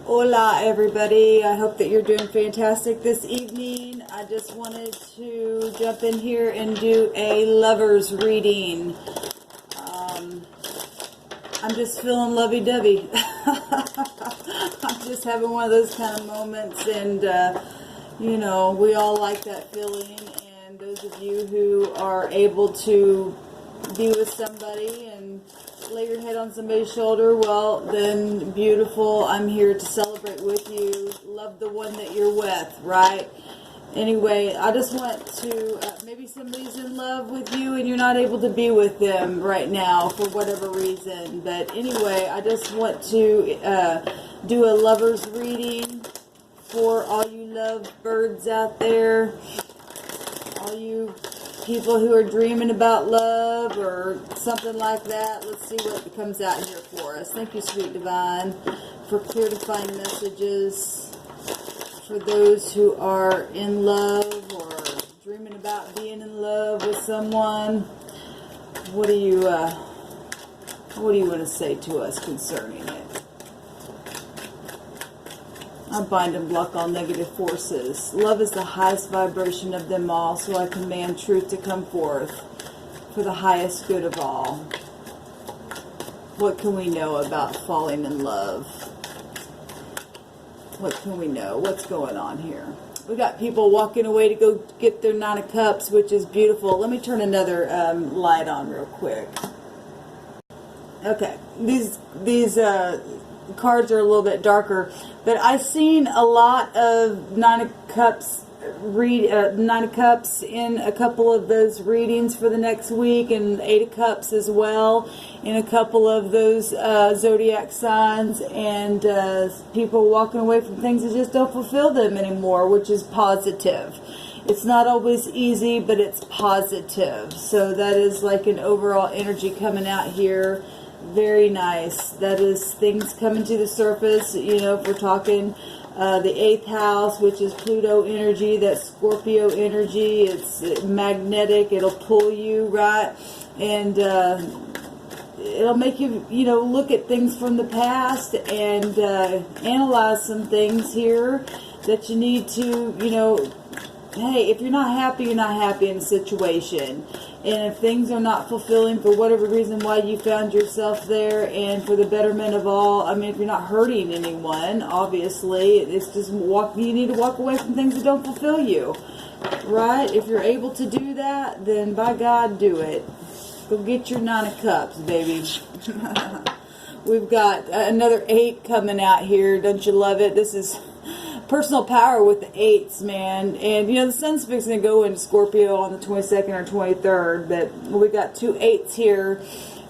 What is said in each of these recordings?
Hola everybody, I hope that you're doing fantastic this evening. I just wanted to jump in here and do a lover's reading. I'm just feeling lovey-dovey. I'm just having one of those kind of moments, and you know, we all like that feeling. And those of you who are able to be with somebody and lay your head on somebody's shoulder, well, then beautiful. I'm here to celebrate with you. Love the one that you're with, right? Anyway, I just want to, maybe somebody's in love with you and you're not able to be with them right now for whatever reason. But anyway, I just want to do a lover's reading for all you love birds out there, all you people who are dreaming about love or something like that. Let's see what comes out here for us. Thank you, Sweet Divine, for clear to find messages for those who are in love or dreaming about being in love with someone. What do you want to say to us concerning it? I bind and block all negative forces. Love is the highest vibration of them all, so I command truth to come forth for the highest good of all. What can we know about falling in love? What can we know? What's going on here? We got people walking away to go get their 9 of Cups, which is beautiful. Let me turn another light on real quick. Okay, these cards are a little bit darker, but I've seen a lot of 9 of Cups 9 of Cups in a couple of those readings for the next week, and 8 of Cups as well in a couple of those zodiac signs, and people walking away from things that just don't fulfill them anymore, which is positive. It's not always easy, but it's positive. So that is like an overall energy coming out here. Very nice. That is things coming to the surface. You know, if we're talking the 8th house, which is Pluto energy, that's Scorpio energy. It's magnetic. It'll pull you, right? And it'll make you, you know, look at things from the past and analyze some things here that you need to, you know, hey, if you're not happy, you're not happy in a situation. And if things are not fulfilling for whatever reason why you found yourself there, and for the betterment of all, I mean, if you're not hurting anyone, obviously, it's just you need to walk away from things that don't fulfill you, right? If you're able to do that, then by God, do it. Go get your 9 of Cups, baby. We've got another 8 coming out here. Don't you love it? This is personal power with the 8s, man. And, you know, the sun's fixing to go into Scorpio on the 22nd or 23rd, but we got 2 8s here.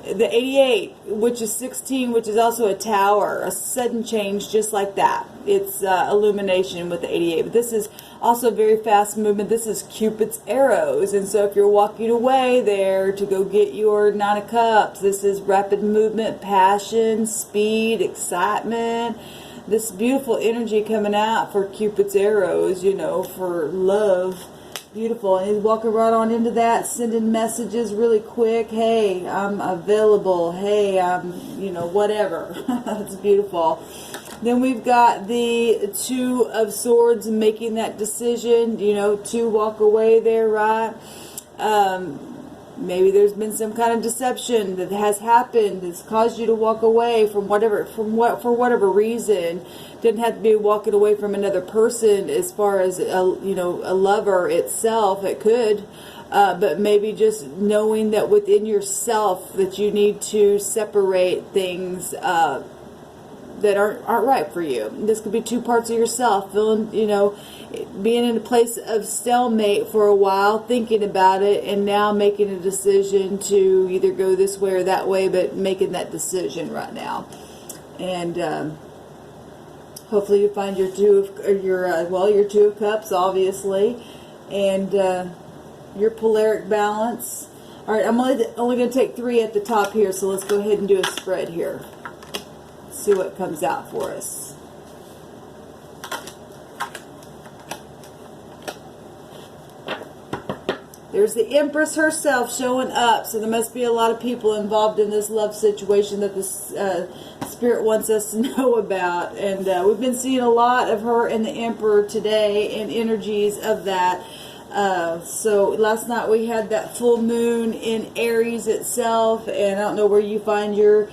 The 88, which is 16, which is also a tower, a sudden change just like that. It's illumination with the 88. But this is also very fast movement. This is Cupid's arrows. And so if you're walking away there to go get your 9 of Cups, this is rapid movement, passion, speed, excitement. This beautiful energy coming out for Cupid's arrows, you know, for love. Beautiful. And he's walking right on into that, sending messages really quick. Hey, I'm available. Hey, I'm, you know, whatever. It's beautiful. Then we've got the 2 of Swords making that decision, you know, to walk away there, right? Maybe there's been some kind of deception that has happened that's caused you to walk away from for whatever reason. Didn't have to be walking away from another person as far as a lover itself. It could, but maybe just knowing that within yourself that you need to separate things that aren't right for you. This could be 2 parts of yourself, feeling, you know, being in a place of stalemate for a while, thinking about it, and now making a decision to either go this way or that way, but making that decision right now. And hopefully you find your 2 of Cups, obviously, and your polaric balance. All right, I'm only going to take 3 at the top here, so let's go ahead and do a spread here. See what comes out for us. There's the Empress herself showing up, so there must be a lot of people involved in this love situation that this Spirit wants us to know about. And we've been seeing a lot of her and the Emperor today and energies of that. So last night we had that full moon in Aries itself, and I don't know where you find your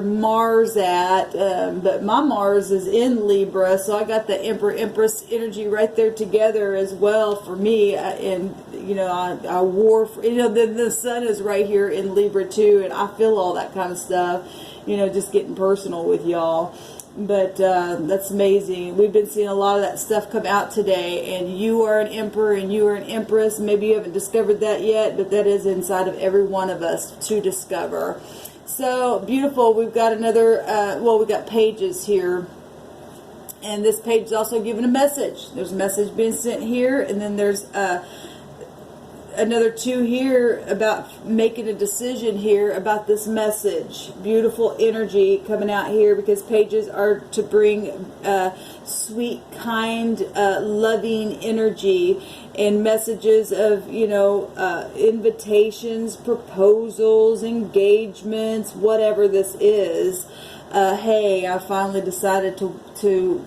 Mars at, but my Mars is in Libra, so I got the Emperor Empress energy right there together as well for me. And I wore, the sun is right here in Libra too, and I feel all that kind of stuff, just getting personal with y'all. But that's amazing. We've been seeing a lot of that stuff come out today, and you are an Emperor and you are an Empress. Maybe you haven't discovered that yet, but that is inside of every one of us to discover. So beautiful. We've got another, we got pages here, and this page is also giving a message. There's a message being sent here, and then there's another two here about making a decision here about this message. Beautiful energy coming out here, because pages are to bring sweet, kind, loving energy and messages of, invitations, proposals, engagements, whatever this is. Hey, I finally decided to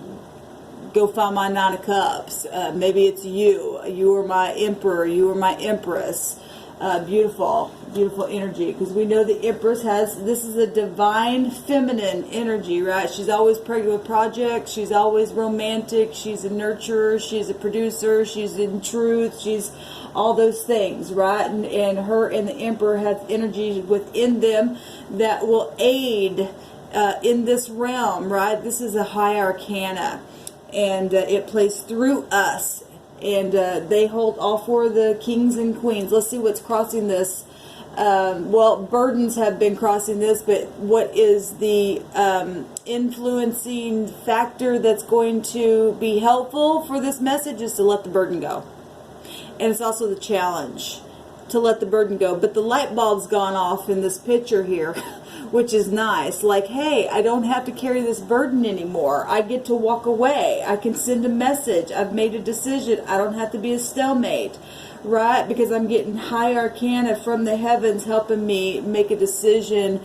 go find my Nine of Cups. Maybe it's you. You are my Emperor. You are my Empress. Beautiful, beautiful energy. Because we know the Empress this is a divine feminine energy, right? She's always pregnant with projects. She's always romantic. She's a nurturer. She's a producer. She's in truth. She's all those things, right? And her and the Emperor has energy within them that will aid in this realm, right? This is a high arcana. And it plays through us, and they hold all four of the kings and queens. Let's see what's crossing this. Burdens have been crossing this, but what is the influencing factor that's going to be helpful for this message is to let the burden go. And it's also the challenge to let the burden go. But the light bulb's gone off in this picture here, which is nice. Like, hey, I don't have to carry this burden anymore. I get to walk away. I can send a message. I've made a decision. I don't have to be a stalemate, right? Because I'm getting high arcana from the heavens helping me make a decision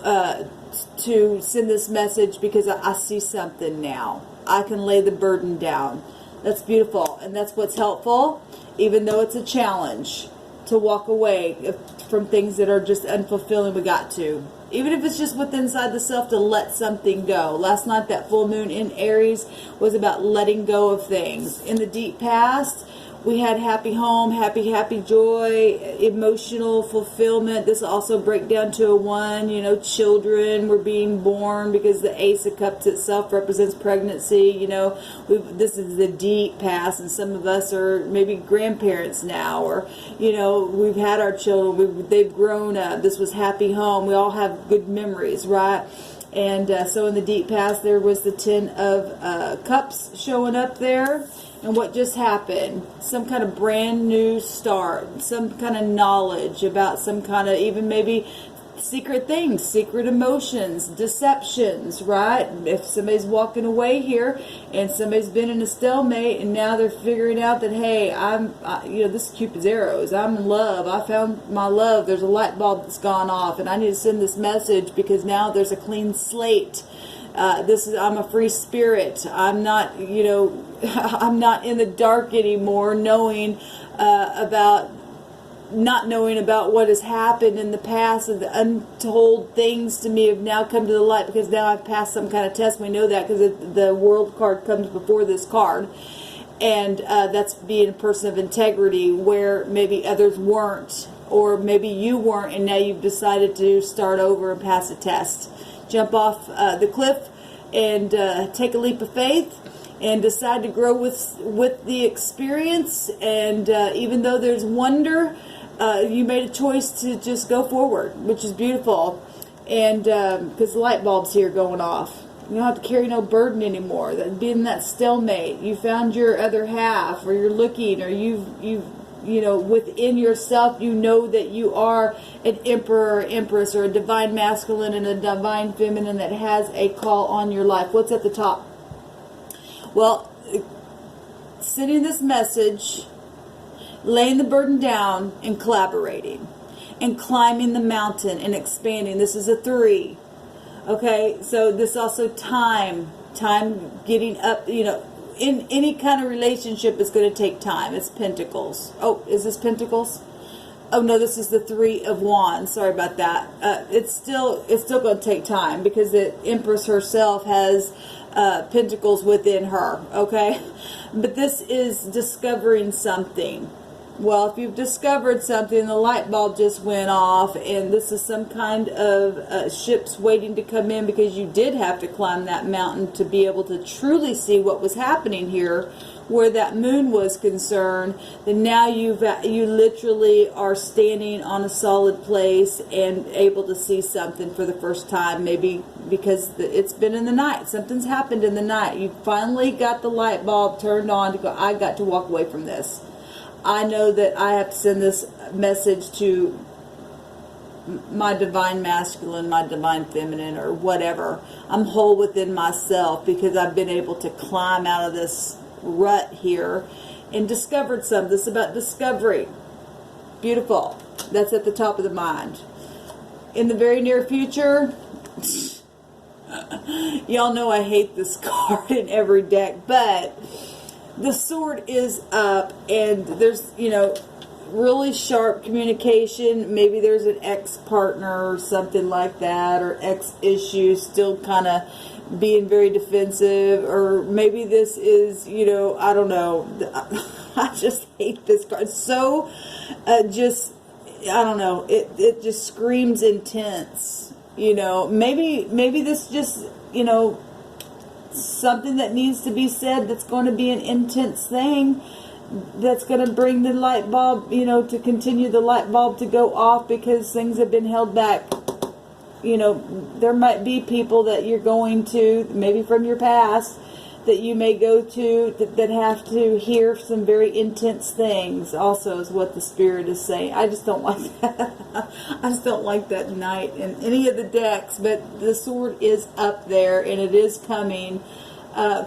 to send this message, because I see something now. I can lay the burden down. That's beautiful. And that's what's helpful, even though it's a challenge to walk away from things that are just unfulfilling. We got to. Even if it's just within inside the self, to let something go. Last night, that full moon in Aries was about letting go of things. In the deep past, we had happy home, happy joy, emotional fulfillment. This will also break down to a 1. Children were being born, because the Ace of Cups itself represents pregnancy. This is the deep past, and some of us are maybe grandparents now, or, we've had our children, they've grown up. This was happy home. We all have good memories, right? And so in the deep past, there was the 10 of Cups showing up there. And what just happened? Some kind of brand new start, some kind of knowledge about some kind of, even maybe secret things, secret emotions, deceptions, right? If somebody's walking away here and somebody's been in a stalemate, and now they're figuring out that, hey, this is Cupid's arrows. I'm in love. I found my love. There's a light bulb that's gone off, and I need to send this message, because now there's a clean slate. I'm a free spirit. I'm not, I'm not in the dark anymore, not knowing about what has happened in the past, and the untold things to me have now come to the light, because now I've passed some kind of test. We know that because the World card comes before this card. And that's being a person of integrity, where maybe others weren't, or maybe you weren't, and now you've decided to start over and pass a test. Jump off the cliff and take a leap of faith and decide to grow with the experience. And even though there's wonder, you made a choice to just go forward, which is beautiful. And because the light bulb's here going off. You don't have to carry no burden anymore. That being that stalemate, you found your other half, or you're looking, or you've within yourself, that you are an emperor or empress, or a divine masculine and a divine feminine that has a call on your life. What's at the top? Well, sending this message, laying the burden down, and collaborating, and climbing the mountain and expanding. This is a 3. Okay, so this also time getting up, in any kind of relationship is going to take time. It's Pentacles. Oh, is this Pentacles? Oh no, this is the Three of Wands. Sorry about that. It's still going to take time because the Empress herself has Pentacles within her. Okay, but this is discovering something. Well, if you've discovered something, the light bulb just went off, and this is some kind of ships waiting to come in because you did have to climb that mountain to be able to truly see what was happening here, where that moon was concerned. Then now you literally are standing on a solid place and able to see something for the first time, maybe because it's been in the night. Something's happened in the night. You finally got the light bulb turned on to go, I got to walk away from this. I know that I have to send this message to my divine masculine, my divine feminine, or whatever. I'm whole within myself because I've been able to climb out of this rut here and discovered something. This is about discovery. Beautiful. That's at the top of the mind. In the very near future, y'all know I hate this card in every deck, but the sword is up, and there's, really sharp communication. Maybe there's an ex-partner or something like that, or ex-issue still kind of being very defensive, or maybe this is, I don't know. I just hate this card. So, I don't know. It just screams intense. Maybe this just, something that needs to be said that's going to be an intense thing that's going to bring the light bulb, to continue the light bulb to go off because things have been held back. There might be people that you're going to, maybe from your past, that you may go to that have to hear some very intense things also, is what the Spirit is saying. I just don't like that. I just don't like that knight in any of the decks, but the sword is up there, and it is coming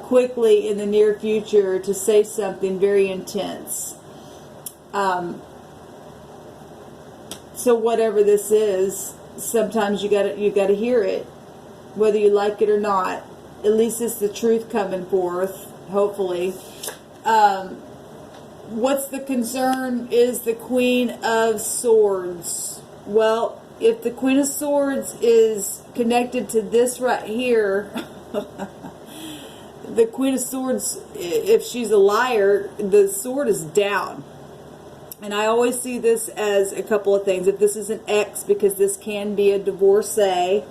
quickly in the near future to say something very intense. So whatever this is, sometimes you gotta hear it, whether you like it or not. At least it's the truth coming forth, hopefully. What's the concern is the Queen of Swords. Well, if the Queen of Swords is connected to this right here, the Queen of Swords, if she's a liar, the sword is down. And I always see this as a couple of things. If this is an ex, because this can be a divorcee.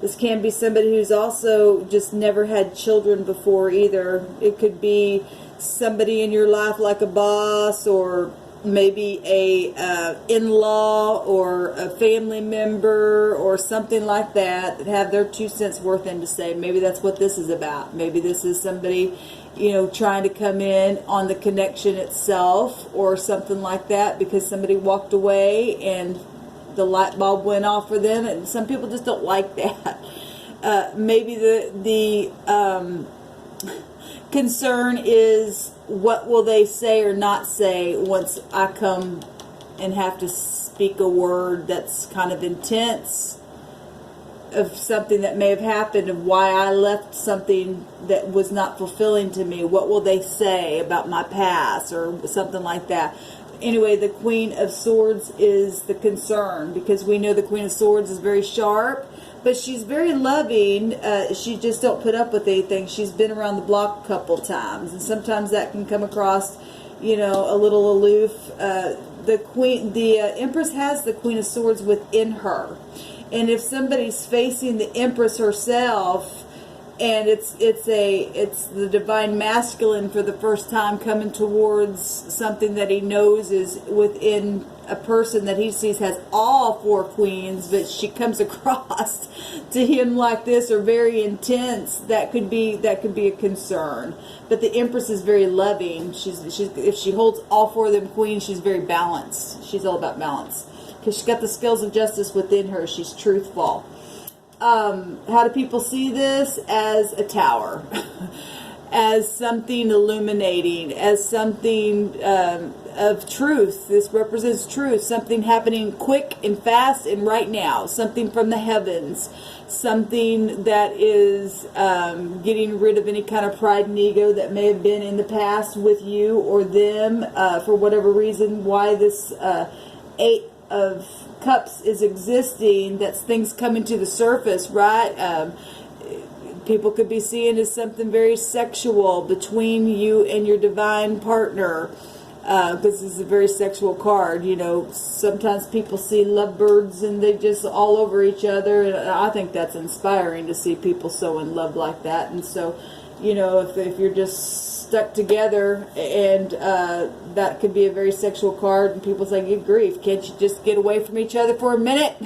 This can be somebody who's also just never had children before either. It could be somebody in your life like a boss, or maybe a in-law, or a family member, or something like that have their 2 cents worth in to say. Maybe that's what this is about. Maybe this is somebody, trying to come in on the connection itself, or something like that, because somebody walked away and the light bulb went off for them, and some people just don't like that. Maybe the concern is, what will they say or not say once I come and have to speak a word that's kind of intense, of something that may have happened, of why I left something that was not fulfilling to me. What will they say about my past, or something like that? Anyway, the Queen of Swords is the concern, because we know the Queen of Swords is very sharp, but she's very loving. She just don't put up with anything. She's been around the block a couple times, and sometimes that can come across, a little aloof. The Empress has the Queen of Swords within her, and if somebody's facing the Empress herself, and it's the divine masculine for the first time coming towards something that he knows is within a person that he sees has all 4 queens, but she comes across to him like this, or very intense, that could be a concern. But the Empress is very loving. She's if she holds all 4 of them queens, she's very balanced. She's all about balance, because she's got the scales of justice within her. She's truthful. How do people see this? As a tower, as something illuminating, as something, of truth. This represents truth. Something happening quick and fast and right now. Something from the heavens. Something that is getting rid of any kind of pride and ego that may have been in the past with you or them for whatever reason. Why this Eight of Cups is existing. That's things coming to the surface, right? People could be seeing as something very sexual between you and your divine partner. Because this is a very sexual card. You know, sometimes people see lovebirds and they just all over each other. And I think that's inspiring to see people so in love like that. And so, you know, if you're just stuck together, and that could be a very sexual card, and people say, good grief, can't you just get away from each other for a minute?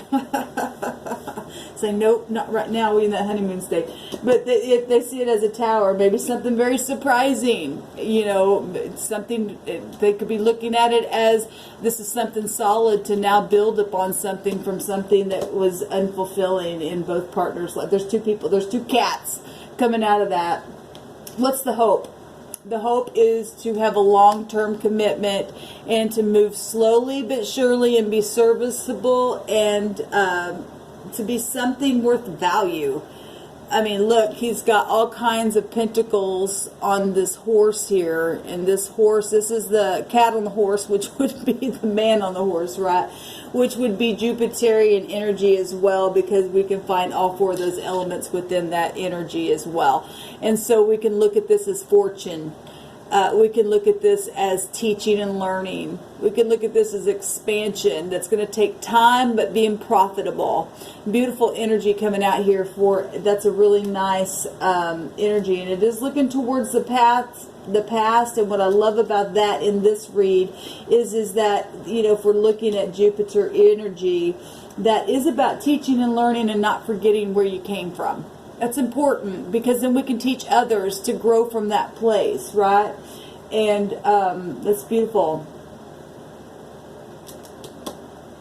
Say, nope, not right now, we're in that honeymoon state. But if they see it as a tower, maybe something very surprising, you know, something, they could be looking at it as this is something solid to now build upon something from something that was unfulfilling in both partners' life. There's two people, there's two cats coming out of that. What's the hope? The hope is to have a long-term commitment and to move slowly but surely and be serviceable and to be something worth value. I mean, look, he's got all kinds of pentacles on this horse here. And this horse, this is the cat on the horse, which would be the man on the horse, right? Which would be Jupiterian energy as well, because we can find all four of those elements within that energy as well. And so we can look at this as fortune. We can look at this as teaching and learning. We can look at this as expansion that's going to take time but being profitable. Beautiful energy coming out here for, that's a really nice energy, and it is looking towards the past. And what I love about that in this read is that, you know, if we're looking at Jupiter energy, that is about teaching and learning and not forgetting where you came from. That's important, because then we can teach others to grow from that place, right? And that's beautiful.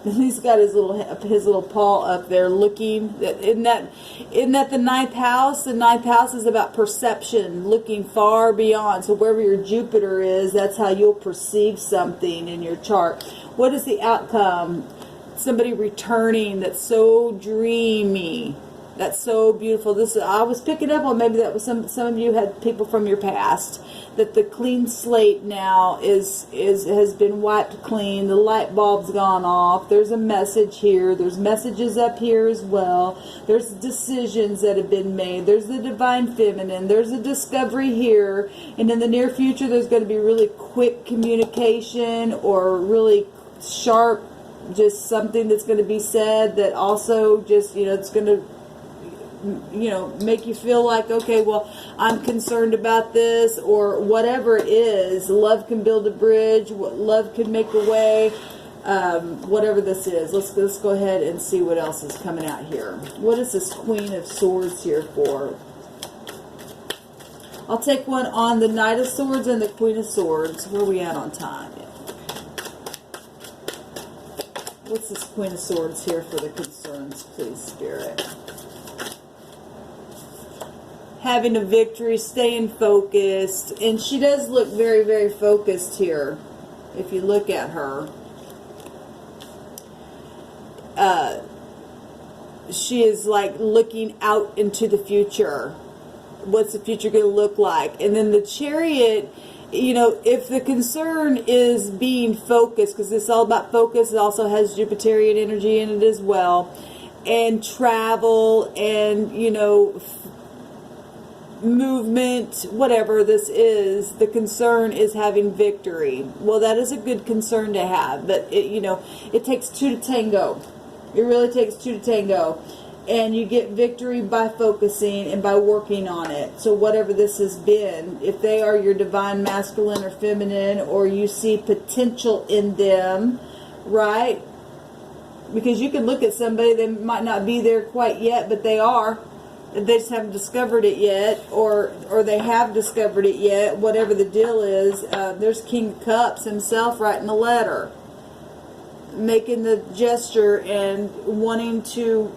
And he's got his little paw up there looking. Isn't that the ninth house? The ninth house is about perception, looking far beyond. So wherever your Jupiter is, that's how you'll perceive something in your chart. What is the outcome? Somebody returning that's so dreamy. That's so beautiful. This I was picking up on, maybe that was some of you had people from your past, that the clean slate now has been wiped clean. The light bulb's gone off. There's a message here. There's messages up here as well. There's decisions that have been made. There's the divine feminine. There's a discovery here. And in the near future, there's going to be really quick communication or really sharp, just something that's going to be said that also just, you know, it's going to, you know, make you feel like, okay, well, I'm concerned about this, or whatever it is. Love can build a bridge. Love can make a way. Whatever this is. Let's go ahead and see what else is coming out here. What is this Queen of Swords here for? I'll take one on the Knight of Swords and the Queen of Swords. Where are we at on time? What's this Queen of Swords here for the concerns, please, Spirit? Having a victory, staying focused. And she does look very, very focused here, if you look at her. She is like looking out into the future. What's the future going to look like? And then the Chariot, you know, if the concern is being focused, because this is all about focus, it also has Jupiterian energy in it as well, and travel, and, you know, movement, whatever this is, the concern is having victory. Well, that is a good concern to have, but it, you know, it takes two to tango. It really takes two to tango. And you get victory by focusing and by working on it. So whatever this has been, if they are your divine masculine or feminine, or you see potential in them, right? Because you can look at somebody, they might not be there quite yet, but they are. They just haven't discovered it yet, or they have discovered it yet, whatever the deal is. There's King of Cups himself writing a letter, making the gesture and wanting to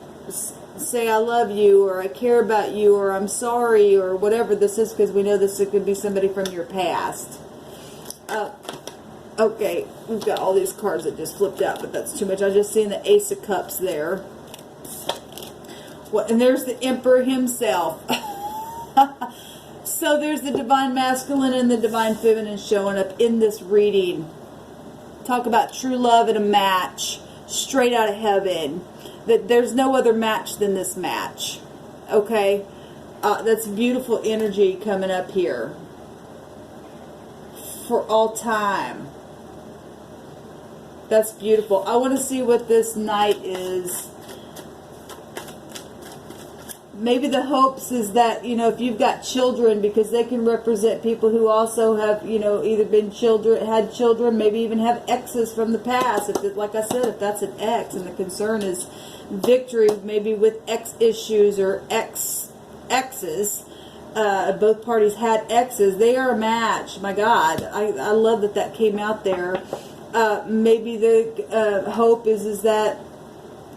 say I love you, or I care about you, or I'm sorry, or whatever this is, because we know this could be somebody from your past. Okay, we've got all these cards that just flipped out, but that's too much. I just seen the Ace of Cups there. What? And there's the Emperor himself. So there's the Divine Masculine and the Divine Feminine showing up in this reading. Talk about true love and a match. Straight out of heaven. That there's no other match than this match. Okay? That's beautiful energy coming up here. For all time. That's beautiful. I want to see what this Knight is. Maybe the hopes is that, you know, if you've got children, because they can represent people who also have, you know, either been had children, maybe even have exes from the past. If it, like I said, if that's an ex and the concern is victory, maybe with ex issues or exes, both parties had exes, they are a match. My God, I love that came out there. Maybe the hope is that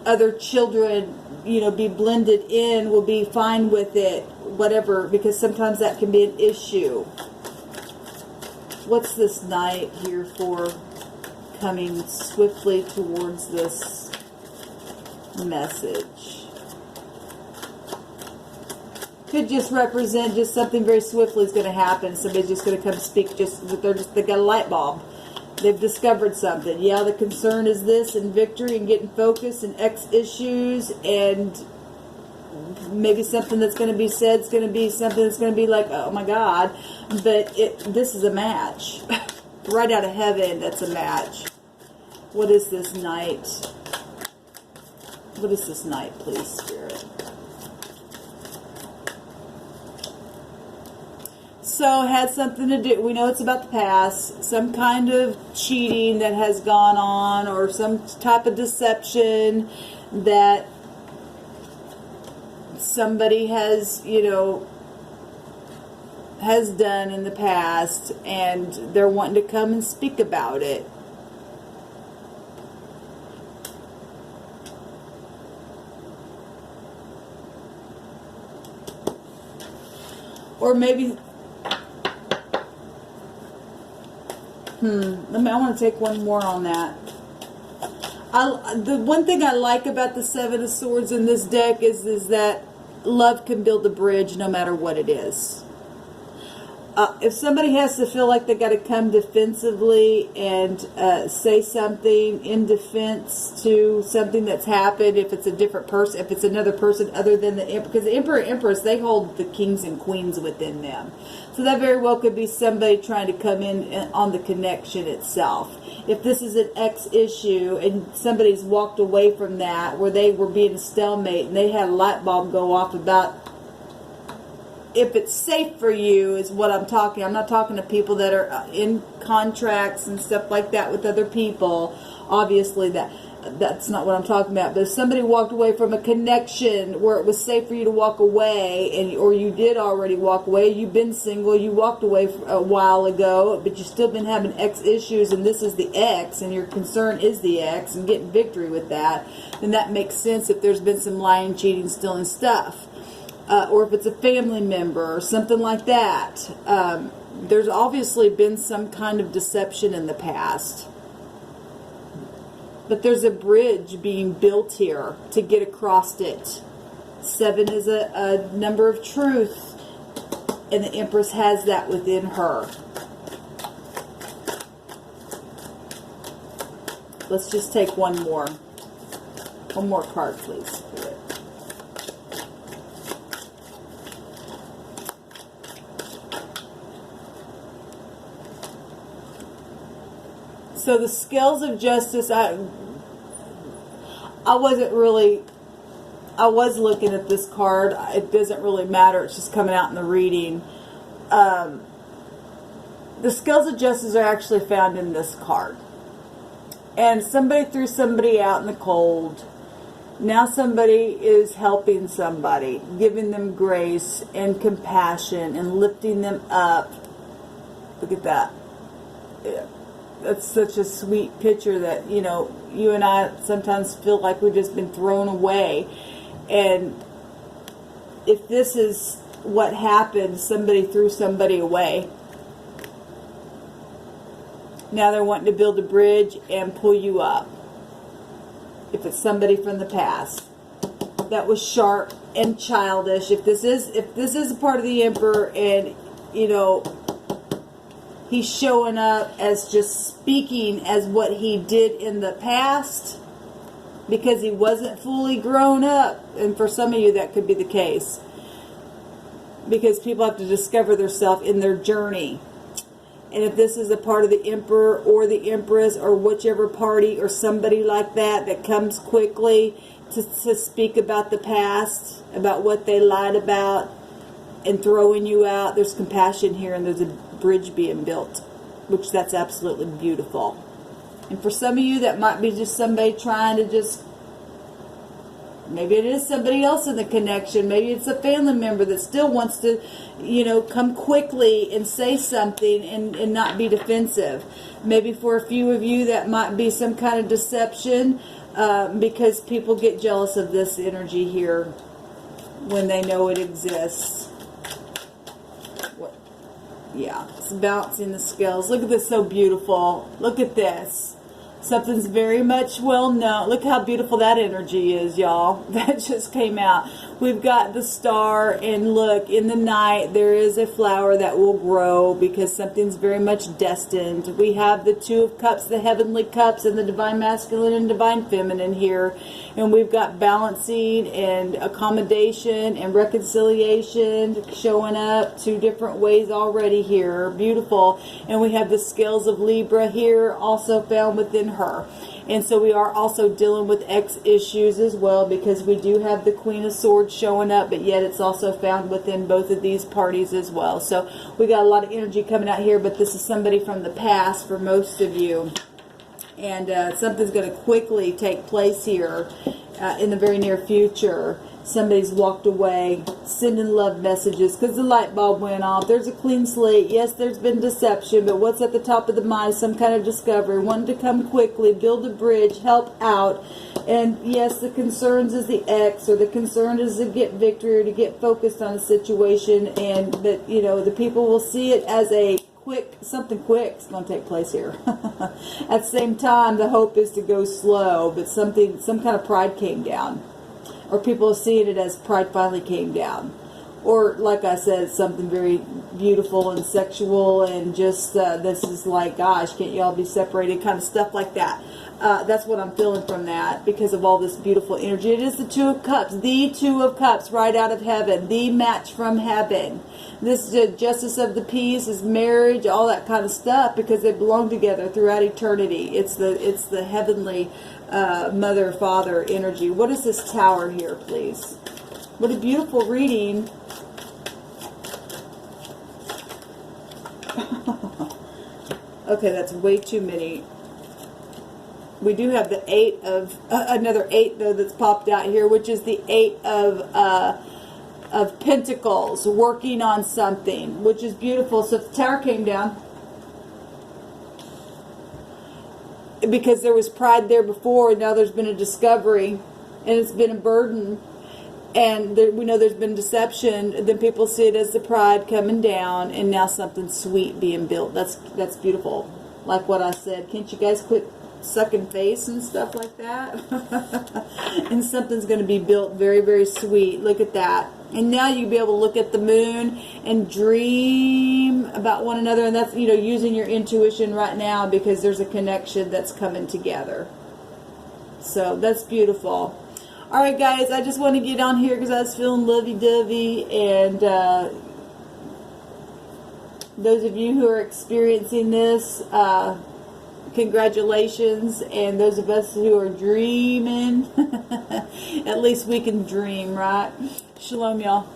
other children, you know, be blended in, will be fine with it, whatever, because sometimes that can be an issue. What's this Knight here for, coming swiftly towards this message? Could just represent just something very swiftly is going to happen. Somebody's just going to come speak, they got a light bulb. They've discovered something. Yeah, the concern is this, and victory, and getting focused, and X issues, and maybe something that's going to be said is going to be something that's going to be like, oh my God, but this is a match. Right out of heaven, that's a match. What is this Knight? What is this Knight, please, Spirit? So it had something to do, we know it's about the past, some kind of cheating that has gone on, or some type of deception that somebody has, you know, has done in the past, and they're wanting to come and speak about it. Or maybe I want to take one more on that. The one thing I like about the Seven of Swords in this deck is that love can build a bridge no matter what it is. If somebody has to feel like they got to come defensively and say something in defense to something that's happened, if it's a different person, if it's another person other than the Emperor, because the Emperor and Empress, they hold the kings and queens within them. So that very well could be somebody trying to come in on the connection itself. If this is an ex issue and somebody's walked away from that, where they were being a stalemate and they had a light bulb go off about if it's safe for you, is what I'm talking. I'm not talking to people that are in contracts and stuff like that with other people. Obviously, that's not what I'm talking about. But if somebody walked away from a connection where it was safe for you to walk away, or you did already walk away, you've been single, you walked away a while ago, but you've still been having ex issues, and this is the ex, and your concern is the ex, and getting victory with that, then that makes sense if there's been some lying, cheating, stealing stuff. Or if it's a family member or something like that. There's obviously been some kind of deception in the past. But there's a bridge being built here to get across it. 7 is a number of truth, and the Empress has that within her. Let's just take one more. One more card, please. So the scales of justice, I was looking at this card. It doesn't really matter. It's just coming out in the reading. The scales of justice are actually found in this card. And somebody threw somebody out in the cold. Now somebody is helping somebody, giving them grace and compassion and lifting them up. Look at that. Yeah. That's such a sweet picture that, you know, you and I sometimes feel like we've just been thrown away. And if this is what happened, somebody threw somebody away. Now they're wanting to build a bridge and pull you up. If it's somebody from the past that was sharp and childish, if this is a part of the Emperor, and you know, he's showing up as just speaking as what he did in the past, because he wasn't fully grown up. And for some of you that could be the case, because people have to discover themselves in their journey. And if this is a part of the Emperor or the Empress or whichever party or somebody like that that comes quickly to speak about the past, about what they lied about and throwing you out, there's compassion here, and there's a bridge being built, which that's absolutely beautiful. And for some of you, that might be just somebody trying to just, maybe it is somebody else in the connection. Maybe it's a family member that still wants to, you know, come quickly and say something and not be defensive. Maybe for a few of you, that might be some kind of deception, because people get jealous of this energy here when they know it exists. Yeah, it's balancing the scales. Look at this, so beautiful. Look at this. Something's very much well known. Look how beautiful that energy is, y'all. That just came out. We've got the star, and look, in the night there is a flower that will grow, because something's very much destined. We have the Two of Cups, the heavenly cups, and the divine masculine and divine feminine here. And we've got balancing and accommodation and reconciliation showing up 2 different ways already here. Beautiful. And we have the scales of Libra here, also found within her. And so we are also dealing with X issues as well, because we do have the Queen of Swords showing up, but yet it's also found within both of these parties as well. So we got a lot of energy coming out here, but this is somebody from the past for most of you. And something's going to quickly take place here in the very near future. Somebody's walked away, sending love messages because the light bulb went off. There's a clean slate. Yes, there's been deception, but what's at the top of the mind is some kind of discovery. Wanting to come quickly, build a bridge, help out. And yes, the concerns is the X, or the concern is to get victory or to get focused on a situation. And that, you know, the people will see it as a something quick is going to take place here. At the same time, the hope is to go slow, but some kind of pride came down. Or people are seeing it as pride finally came down. Or, like I said, something very beautiful and sexual, and just, this is like, gosh, can't you all be separated, kind of stuff like that. That's what I'm feeling from that, because of all this beautiful energy. It is the Two of Cups, the Two of Cups right out of heaven, the match from heaven. This Justice of the Peace is marriage, all that kind of stuff, because they belong together throughout eternity. It's the heavenly mother, father energy. What is this Tower here, please? What a beautiful reading. Okay, that's way too many. We do have the 8 of, another 8 though that's popped out here, which is the 8 of Pentacles, working on something, which is beautiful. So if the Tower came down, because there was pride there before, and now there's been a discovery, and it's been a burden, and we know there's been deception, then people see it as the pride coming down, and now something sweet being built. That's beautiful. Like what I said, can't you guys quit sucking face and stuff like that? And something's going to be built very, very sweet. Look at that. And now you'll be able to look at the moon and dream about one another. And that's, you know, using your intuition right now, because there's a connection that's coming together. So that's beautiful. All right, guys, I just want to get on here because I was feeling lovey-dovey. And those of you who are experiencing this, congratulations. And those of us who are dreaming, at least we can dream, right? Shalom, y'all.